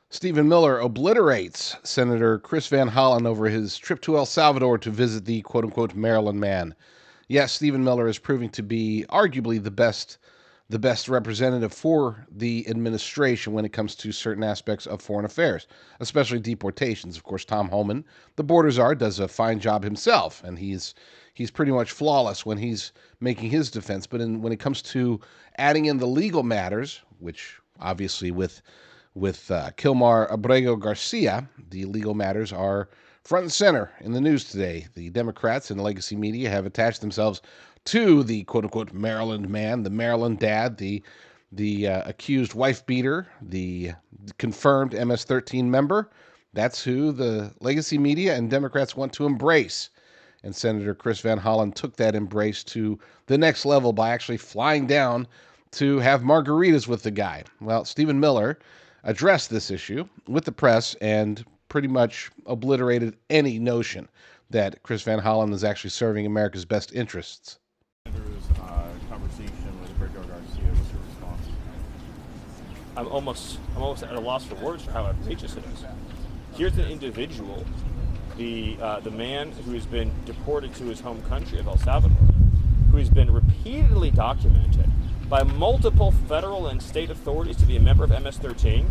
Stephen Miller obliterates Senator Chris Van Hollen over his trip to El Salvador to visit the quote unquote Maryland man. Yes, Stephen Miller is proving to be arguably the best representative for the administration when it comes to certain aspects of foreign affairs, especially deportations. Of course, Tom Homan, the border czar, does a fine job himself, and he's pretty much flawless when he's making his defense. But when it comes to adding in the legal matters, which obviously with Kilmar Agrego Garcia, the legal matters are front and center in the news today. The Democrats and legacy media have attached themselves to the quote-unquote Maryland man, the Maryland dad, the accused wife beater, the confirmed MS-13 member. That's who the legacy media and Democrats want to embrace. And Senator Chris Van Hollen took that embrace to the next level by actually flying down to have margaritas with the guy. Well, Stephen Miller addressed this issue with the press and pretty much obliterated any notion that Chris Van Hollen is actually serving America's best interests. Conversation with Agrego Garcia. What's your response? I'm almost at a loss for words for how outrageous it is. Here's an individual, the man who has been deported to his home country of El Salvador, who has been repeatedly documented by multiple federal and state authorities to be a member of MS-13,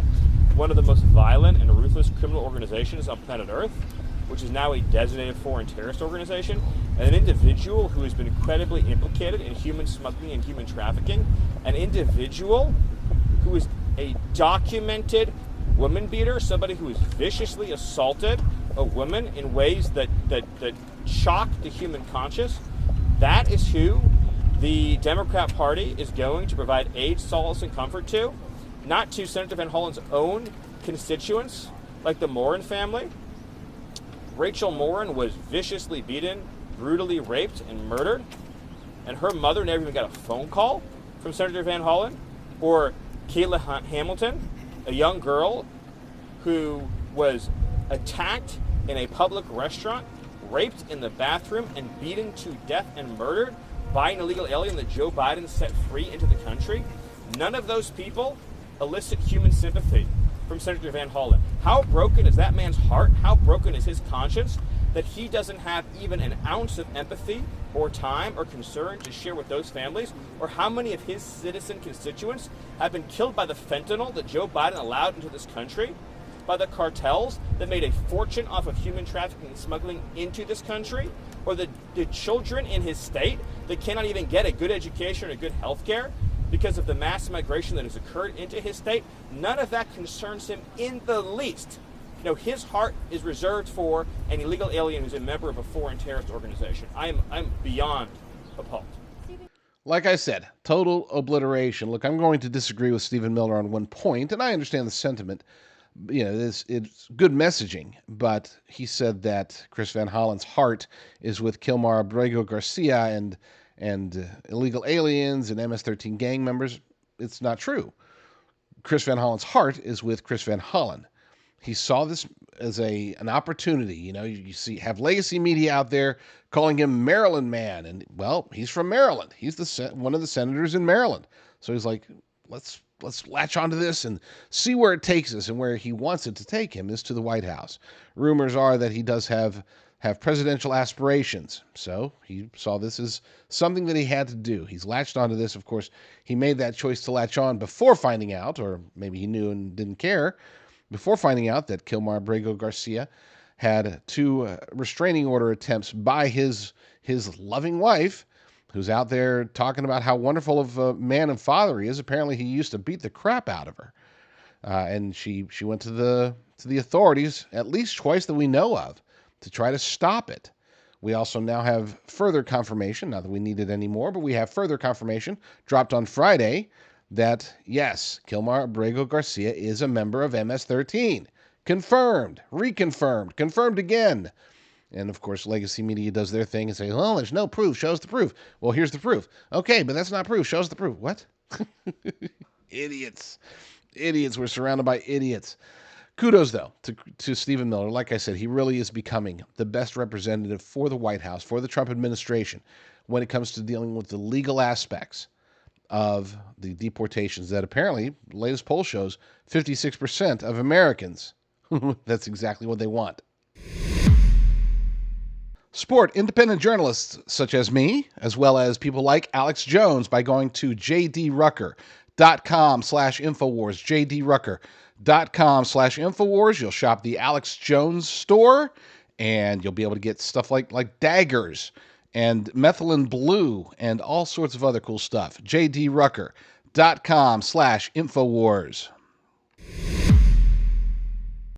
one of the most violent and ruthless criminal organizations on planet Earth, which is now a designated foreign terrorist organization, and an individual who has been credibly implicated in human smuggling and human trafficking, an individual who is a documented woman beater, somebody who has viciously assaulted a woman in ways that shock the human conscience. That is who the Democrat Party is going to provide aid, solace, and comfort to, not to Senator Van Hollen's own constituents, like the Morin family. Rachel Morin was viciously beaten, brutally raped, and murdered, and her mother never even got a phone call from Senator Van Hollen. Or Kayla Hamilton, a young girl who was attacked in a public restaurant, raped in the bathroom, and beaten to death and murdered by an illegal alien that Joe Biden set free into the country. None of those people elicit human sympathy from Senator Van Hollen. How broken is that man's heart? How broken is his conscience that he doesn't have even an ounce of empathy or time or concern to share with those families? Or how many of his citizen constituents have been killed by the fentanyl that Joe Biden allowed into this country, by the cartels that made a fortune off of human trafficking and smuggling into this country, or the children in his state that cannot even get a good education or good health care because of the mass migration that has occurred into his state? None of that concerns him in the least. You know, his heart is reserved for an illegal alien who's a member of a foreign terrorist organization. I'm beyond appalled. Like I said, total obliteration. Look, I'm going to disagree with Stephen Miller on one point, and I understand the sentiment. You know, it's good messaging, but he said that Chris Van Hollen's heart is with Kilmar Agrego Garcia and illegal aliens and MS-13 gang members. It's not true. Chris Van Hollen's heart is with Chris Van Hollen. He saw this as an opportunity. You know, you have legacy media out there calling him Maryland man, and well, he's from Maryland. He's one of the senators in Maryland. So he's like, let's latch onto this and see where it takes us, and where he wants it to take him is to the White House. Rumors are that he does have presidential aspirations, so he saw this as something that he had to do. He's latched onto this. Of course, he made that choice to latch on before finding out, or maybe he knew and didn't care, before finding out that Kilmar Agrego Garcia had two restraining order attempts by his loving wife, who's out there talking about how wonderful of a man and father he is. Apparently, he used to beat the crap out of her, and she went to the authorities at least twice that we know of to try to stop it. We also now have further confirmation, not that we need it anymore, but we have further confirmation dropped on Friday that, yes, Kilmar Agrego Garcia is a member of MS-13. Confirmed, reconfirmed, confirmed again. And, of course, legacy media does their thing and say, well, there's no proof. Show us the proof. Well, here's the proof. Okay, but that's not proof. Show us the proof. What? Idiots. Idiots. We're surrounded by idiots. Kudos, though, to Stephen Miller. Like I said, he really is becoming the best representative for the White House, for the Trump administration, when it comes to dealing with the legal aspects of the deportations that apparently, latest poll shows, 56% of Americans. That's exactly what they want. Support independent journalists such as me, as well as people like Alex Jones, by going to jdrucker.com/Infowars, jdrucker.com/Infowars. You'll shop the Alex Jones store, and you'll be able to get stuff like daggers and methylene blue and all sorts of other cool stuff. jdrucker.com/Infowars.